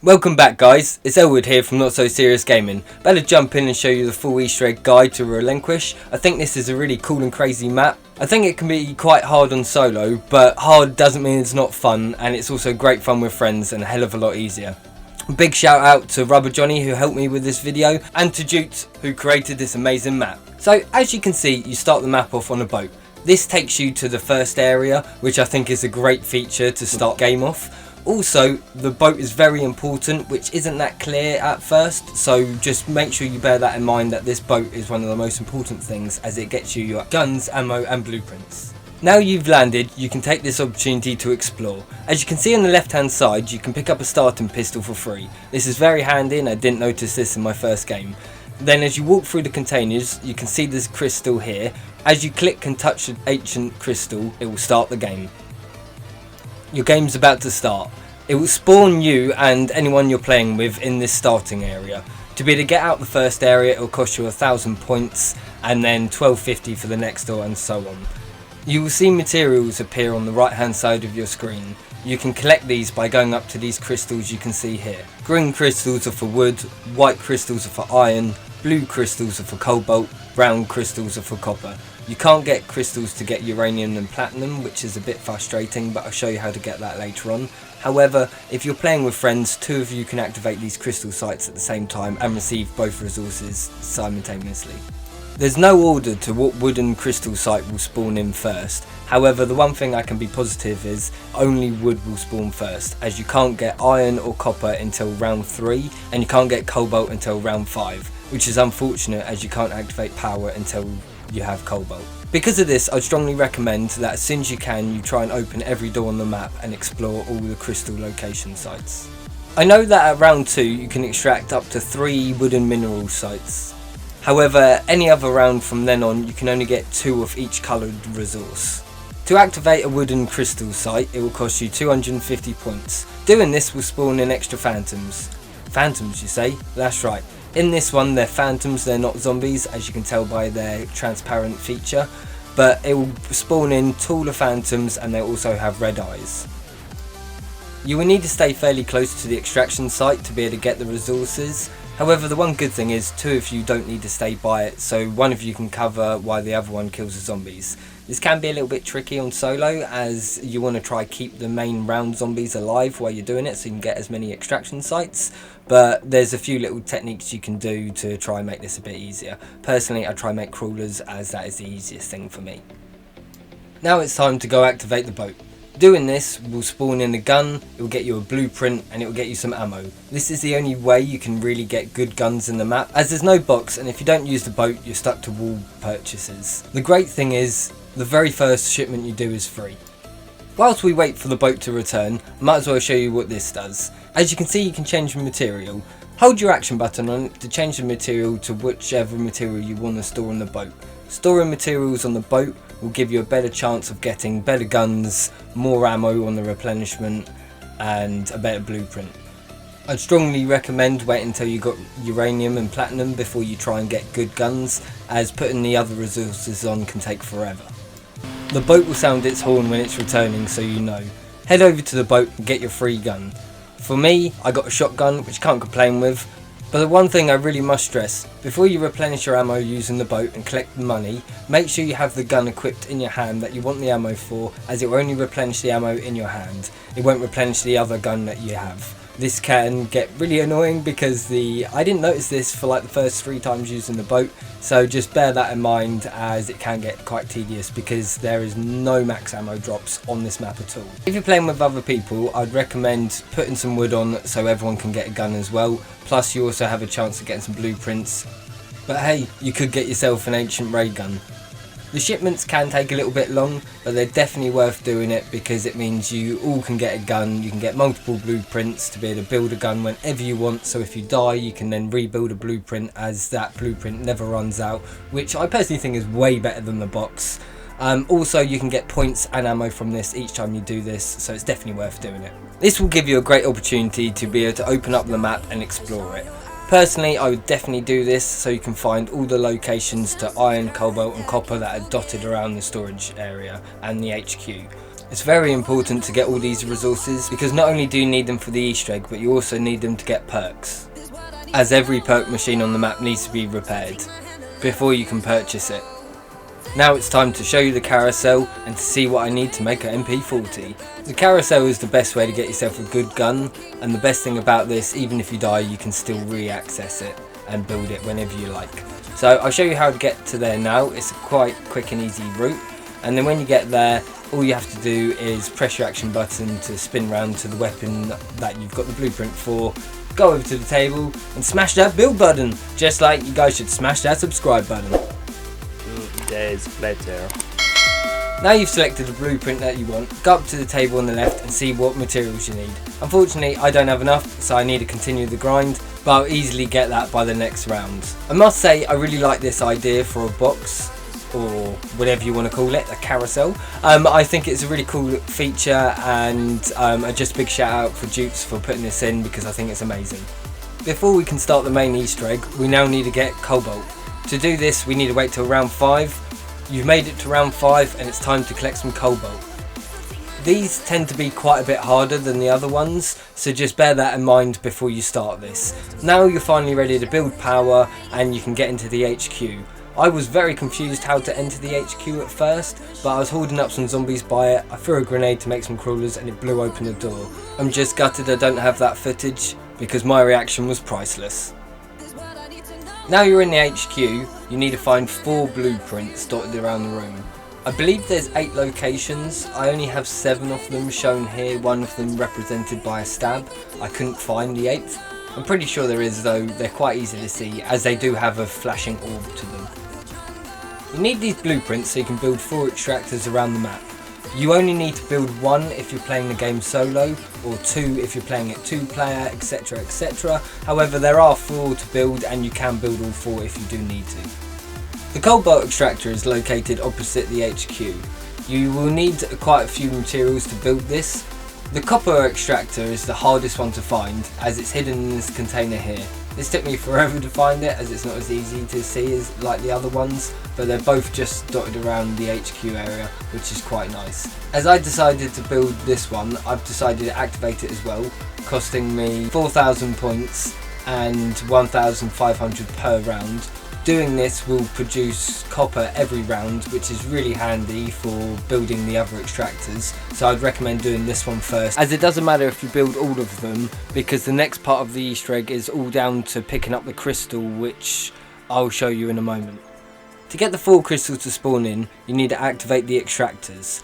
Welcome back guys, it's Elwood here from Not So Serious Gaming. Better jump in and show you the full Easter egg guide to Relinquish. I think this is a really cool and crazy map. I think it can be quite hard on solo, but hard doesn't mean it's not fun, and it's also great fun with friends and a hell of a lot easier. Big shout out to Rubber Johnny who helped me with this video, and to Jutte who created this amazing map. So as you can see, you start the map off on a boat. This takes you to the first area, which I think is a great feature to start game off. Also, the boat is very important, which isn't that clear at first, so just make sure you bear that in mind, that this boat is one of the most important things as it gets you your guns, ammo and blueprints. Now you've landed, you can take this opportunity to explore. As you can see on the left hand side, you can pick up a starting pistol for free. This is very handy and I didn't notice this in my first game. Then as you walk through the containers, you can see this crystal here. As you click and touch the ancient crystal, it will start the game. Your game's about to start. It will spawn you and anyone you're playing with in this starting area. To be able to get out the first area, it will cost you 1,000 points and then 1250 for the next door, and so on. You will see materials appear on the right hand side of your screen. You can collect these by going up to these crystals you can see here. Green crystals are for wood, white crystals are for iron, blue crystals are for cobalt, brown crystals are for copper. You can't get crystals to get uranium and platinum, which is a bit frustrating, but I'll show you how to get that later on. However, if you're playing with friends, two of you can activate these crystal sites at the same time and receive both resources simultaneously. There's no order to what wooden crystal site will spawn in first. However, the one thing I can be positive is only wood will spawn first, as you can't get iron or copper until round 3 and you can't get cobalt until round 5, which is unfortunate as you can't activate power until you have cobalt. Because of this, I'd strongly recommend that as soon as you can, you try and open every door on the map and explore all the crystal location sites. I know that at round 2 you can extract up to 3 wooden mineral sites. However, any other round from then on, you can only get 2 of each coloured resource. To activate a wooden crystal site, it will cost you 250 points. Doing this will spawn in extra phantoms. Phantoms, you say? That's right. In this one, they're phantoms, they're not zombies, as you can tell by their transparent feature, but it will spawn in taller phantoms and they'll also have red eyes. You will need to stay fairly close to the extraction site to be able to get the resources. However, the one good thing is 2 of you don't need to stay by it, so one of you can cover while the other one kills the zombies. This can be a little bit tricky on solo, as you want to try keep the main round zombies alive while you're doing it so you can get as many extraction sites, but there's a few little techniques you can do to try and make this a bit easier. Personally, I try and make crawlers, as that is the easiest thing for me. Now it's time to go activate the boat. Doing this will spawn in a gun, it will get you a blueprint and it will get you some ammo. This is the only way you can really get good guns in the map, as there's no box, and if you don't use the boat you're stuck to wall purchases. The great thing is, the very first shipment you do is free. Whilst we wait for the boat to return, I might as well show you what this does. As you can see, you can change the material. Hold your action button on it to change the material to whichever material you want to store on the boat. Storing materials on the boat will give you a better chance of getting better guns, more ammo on the replenishment and a better blueprint. I'd strongly recommend waiting until you got uranium and platinum before you try and get good guns, as putting the other resources on can take forever. The boat will sound its horn when it's returning, so you know. Head over to the boat and get your free gun. For me, I got a shotgun, which I can't complain with. But the one thing I really must stress, before you replenish your ammo using the boat and collect the money, make sure you have the gun equipped in your hand that you want the ammo for, as it will only replenish the ammo in your hand. It won't replenish the other gun that you have. This can get really annoying because I didn't notice this for like the first 3 times using the boat, so just bear that in mind, as it can get quite tedious because there is no max ammo drops on this map at all. If you're playing with other people, I'd recommend putting some wood on so everyone can get a gun as well, plus you also have a chance of getting some blueprints. But hey, you could get yourself an ancient ray gun. The shipments can take a little bit long, but they're definitely worth doing it because it means you all can get a gun, you can get multiple blueprints to be able to build a gun whenever you want, so if you die you can then rebuild a blueprint, as that blueprint never runs out, which I personally think is way better than the box. Also, you can get points and ammo from this each time you do this, so it's definitely worth doing it. This will give you a great opportunity to be able to open up the map and explore it. Personally, I would definitely do this so you can find all the locations to iron, cobalt and copper that are dotted around the storage area and the HQ. It's very important to get all these resources because not only do you need them for the Easter egg, but you also need them to get perks, as every perk machine on the map needs to be repaired before you can purchase it. Now it's time to show you the carousel and to see what I need to make an MP40. The carousel is the best way to get yourself a good gun, and the best thing about this, even if you die, you can still re-access it and build it whenever you like. So I'll show you how to get to there now. It's a quite quick and easy route, and then when you get there, all you have to do is press your action button to spin round to the weapon that you've got the blueprint for, go over to the table and smash that build button, just like you guys should smash that subscribe button. Days later. Now you've selected the blueprint that you want, go up to the table on the left and see what materials you need. Unfortunately I don't have enough, so I need to continue the grind, but I'll easily get that by the next round. I must say I really like this idea for a box, or whatever you want to call it, a carousel. I think it's a really cool feature, and just a big shout out for Jutte for putting this in because I think it's amazing. Before we can start the main Easter egg, we now need to get Cobalt. To do this we need to wait till round 5. You've made it to round 5 and it's time to collect some Cobalt. These tend to be quite a bit harder than the other ones, so just bear that in mind before you start this. Now you're finally ready to build power and you can get into the HQ. I was very confused how to enter the HQ at first, but I was holding up some zombies by it, I threw a grenade to make some crawlers and it blew open the door. I'm just gutted I don't have that footage because my reaction was priceless. Now you're in the HQ, you need to find 4 blueprints dotted around the room. I believe there's 8 locations, I only have 7 of them shown here, one of them represented by a stab. I couldn't find the 8th. I'm pretty sure there is though, they're quite easy to see as they do have a flashing orb to them. You need these blueprints so you can build 4 extractors around the map. You only need to build 1 if you're playing the game solo, or 2 if you're playing it 2 player, etc, etc. However, there are 4 to build and you can build all 4 if you do need to. The Cobalt extractor is located opposite the HQ. You will need quite a few materials to build this. The copper extractor is the hardest one to find as it's hidden in this container here. This took me forever to find it as it's not as easy to see as like the other ones, but they're both just dotted around the HQ area, which is quite nice. As I decided to build this one, I've decided to activate it as well, costing me 4,000 points and 1,500 per round. Doing this will produce copper every round, which is really handy for building the other extractors, so I'd recommend doing this one first, as it doesn't matter if you build all of them because the next part of the Easter egg is all down to picking up the crystal, which I'll show you in a moment. To get the 4 crystals to spawn in, you need to activate the extractors.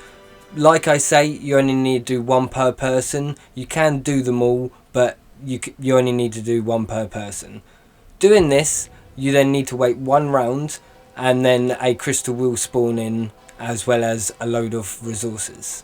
Like I say, you only need to do 1 per person. You can do them all, but you only need to do 1 per person. Doing this, you then need to wait 1 round and then a crystal will spawn in, as well as a load of resources.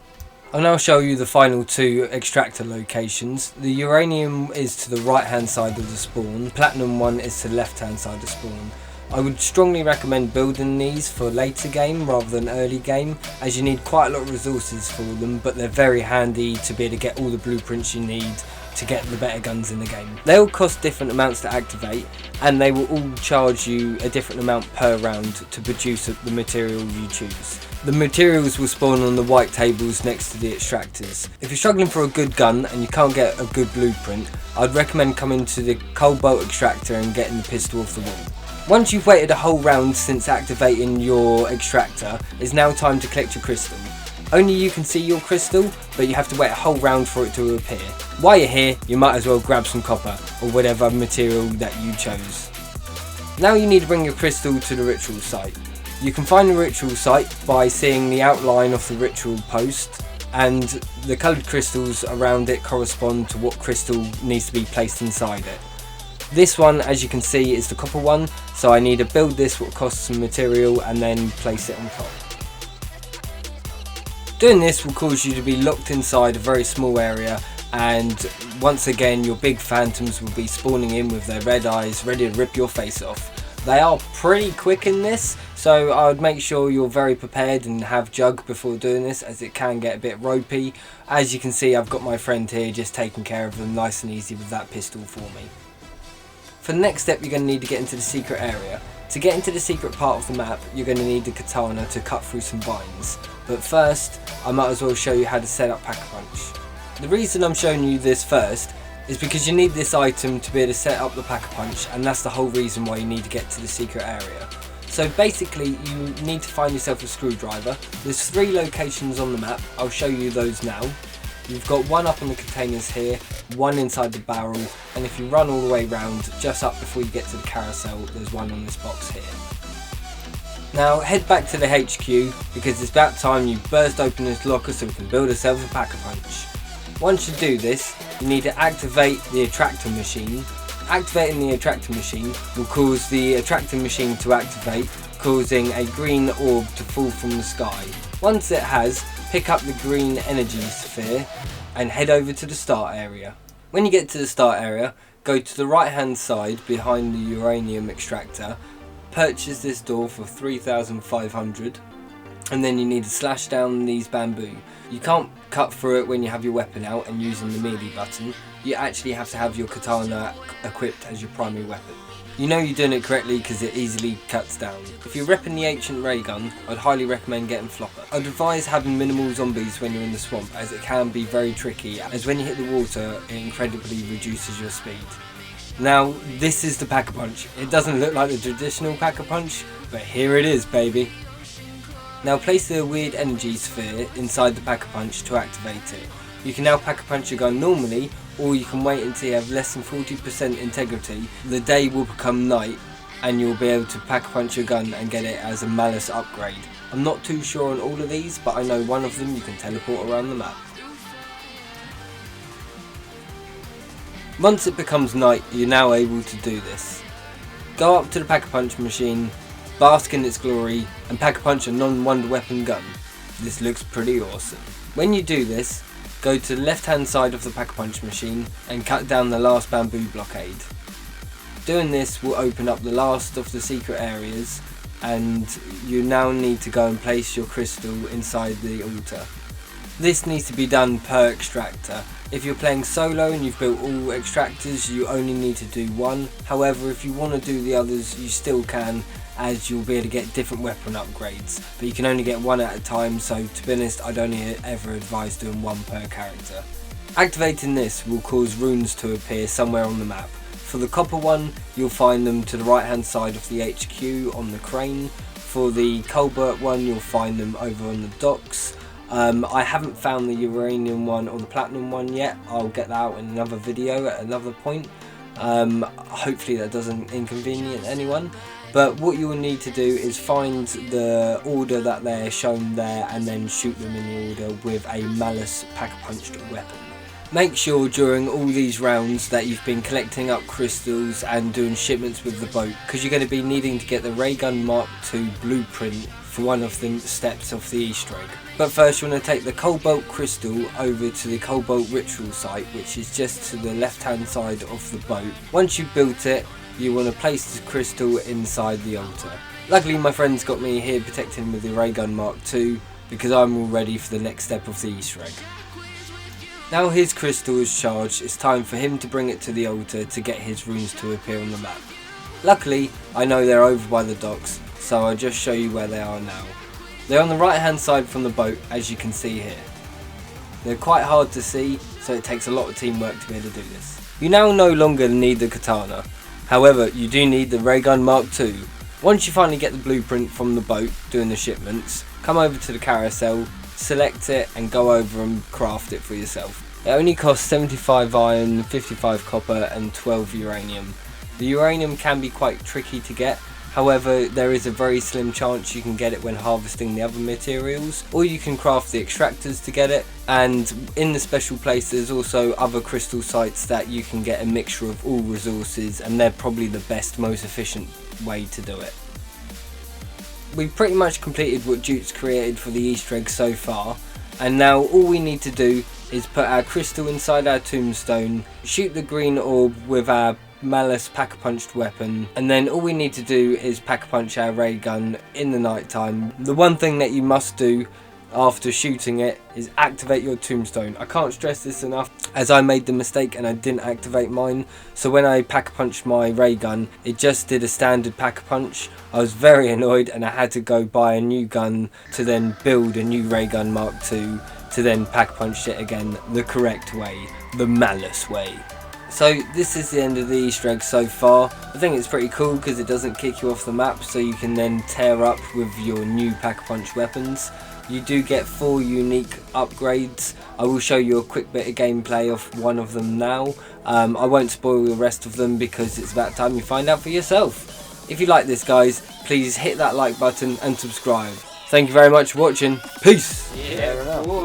I'll now show you the final 2 extractor locations. The uranium is to the right hand side of the spawn, platinum one is to the left hand side of spawn. I would strongly recommend building these for later game rather than early game, as you need quite a lot of resources for them, but they're very handy to be able to get all the blueprints you need to get the better guns in the game. They all cost different amounts to activate, and they will all charge you a different amount per round to produce the material you choose. The materials will spawn on the white tables next to the extractors. If you're struggling for a good gun and you can't get a good blueprint, I'd recommend coming to the Cobalt extractor and getting the pistol off the wall. Once you've waited a whole round since activating your extractor, it's now time to collect your crystal. Only you can see your crystal, but you have to wait a whole round for it to appear. While you're here, you might as well grab some copper, or whatever material that you chose. Now you need to bring your crystal to the ritual site. You can find the ritual site by seeing the outline of the ritual post, and the coloured crystals around it correspond to what crystal needs to be placed inside it. This one, as you can see, is the copper one, so I need to build this, what costs some material, and then place it on top. Doing this will cause you to be locked inside a very small area, and once again your big phantoms will be spawning in with their red eyes ready to rip your face off. They are pretty quick in this, so I would make sure you're very prepared and have jug before doing this, as it can get a bit ropey. As you can see, I've got my friend here just taking care of them nice and easy with that pistol for me. For the next step, you're going to need to get into the secret area. To get into the secret part of the map, you're going to need the katana to cut through some vines. But first, I might as well show you how to set up Pack-a-Punch. The reason I'm showing you this first is because you need this item to be able to set up the Pack-a-Punch, and that's the whole reason why you need to get to the secret area. So basically, you need to find yourself a screwdriver. There's 3 locations on the map, I'll show you those now. You've got one up on the containers here, one inside the barrel, and if you run all the way round, just up before you get to the carousel, there's one on this box here. Now head back to the HQ, because it's about time you burst open this locker so we can build ourselves a Pack-a-Punch. Once you do this, you need to activate the attractor machine. Activating the attractor machine will cause the attractor machine to activate, causing a green orb to fall from the sky. Once it has, pick up the green energy sphere and head over to the start area. When you get to the start area, go to the right hand side behind the uranium extractor, purchase this door for 3,500, and then you need to slash down these bamboo. You can't cut through it when you have your weapon out and using the melee button. You actually have to have your katana equipped as your primary weapon. You know you're doing it correctly because it easily cuts down. If you're repping the ancient ray gun, I'd highly recommend getting Flopper. I'd advise having minimal zombies when you're in the swamp, as it can be very tricky, as when you hit the water it incredibly reduces your speed. Now this is the Pack-a-Punch. It doesn't look like the traditional Pack-a-Punch, but here it is, baby. Now place the weird energy sphere inside the Pack-a-Punch to activate it. You can now Pack-a-Punch your gun normally, or you can wait until you have less than 40% integrity. The day will become night and you'll be able to Pack-a-Punch your gun and get it as a malice upgrade. I'm not too sure on all of these, but I know one of them you can teleport around the map. Once it becomes night, you're now able to do this. Go up to the Pack-a-Punch machine, bask in its glory, and Pack-a-Punch a non-wonder weapon gun. This looks pretty awesome. When you do this, go to the left hand side of the Pack-a-Punch machine and cut down the last bamboo blockade. Doing this will open up the last of the secret areas, and you now need to go and place your crystal inside the altar. This needs to be done per extractor. If you're playing solo and you've built all extractors, you only need to do one. However, if you want to do the others, you still can, as you'll be able to get different weapon upgrades, but you can only get one at a time, so to be honest I'd only ever advise doing one per character. Activating this will cause runes to appear somewhere on the map. For the copper one, you'll find them to the right hand side of the HQ on the crane. For the cobalt one, you'll find them over on the docks. I haven't found the uranium one or the platinum one yet. I'll get that out in another video at another point. Hopefully that doesn't inconvenience anyone. But what you will need to do is find the order that they're shown there and then shoot them in the order with a malice Pack-a-Punched weapon. Make sure during all these rounds that you've been collecting up crystals and doing shipments with the boat, because you're going to be needing to get the Ray Gun Mark II blueprint for one of the steps of the Easter egg. But first you want to take the Cobalt Crystal over to the Cobalt Ritual site, which is just to the left hand side of the boat. Once you've built it, you want to place the crystal inside the altar. Luckily my friend's got me here protecting with the Ray Gun Mark II, because I'm all ready for the next step of the Easter egg. Now his crystal is charged, it's time for him to bring it to the altar to get his runes to appear on the map. Luckily I know they're over by the docks, so I'll just show you where they are now. They're on the right hand side from the boat, as you can see here. They're quite hard to see, so it takes a lot of teamwork to be able to do this. You now no longer need the katana. However, you do need the Ray Gun Mark II. Once you finally get the blueprint from the boat doing the shipments, come over to the carousel, select it and go over and craft it for yourself. It only costs 75 iron, 55 copper and 12 uranium. The uranium can be quite tricky to get, however there is a very slim chance you can get it when harvesting the other materials, or you can craft the extractors to get it, and in the special place there's also other crystal sites that you can get a mixture of all resources, and they're probably the best, most efficient way to do it. We've pretty much completed what Jutte's created for the Easter egg so far, and now all we need to do is put our crystal inside our tombstone, shoot the green orb with our Malice Pack-a-Punched weapon, and then all we need to do is Pack-a-Punch our ray gun in the night time. The one thing that you must do after shooting it is activate your tombstone. I can't stress this enough, as I made the mistake and I didn't activate mine. So when I pack-a-punched my ray gun, it just did a standard pack-a-punch. I was very annoyed and I had to go buy a new gun to then build a new ray gun Mark II to then pack-a-punch it again the correct way, the malice way. So this is the end of the Easter egg so far. I think it's pretty cool because it doesn't kick you off the map, so you can then tear up with your new pack-a-punch weapons. You do get 4 unique upgrades. I will show you a quick bit of gameplay of one of them now. I won't spoil the rest of them because it's about time you find out for yourself. If you like this, guys, please hit that like button and subscribe. Thank you very much for watching. Peace! Yeah, boy.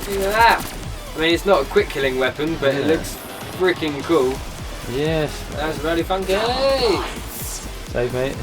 Look at that. I mean, it's not a quick killing weapon, but it looks freaking cool. Yes. That's really funky. Save, mate.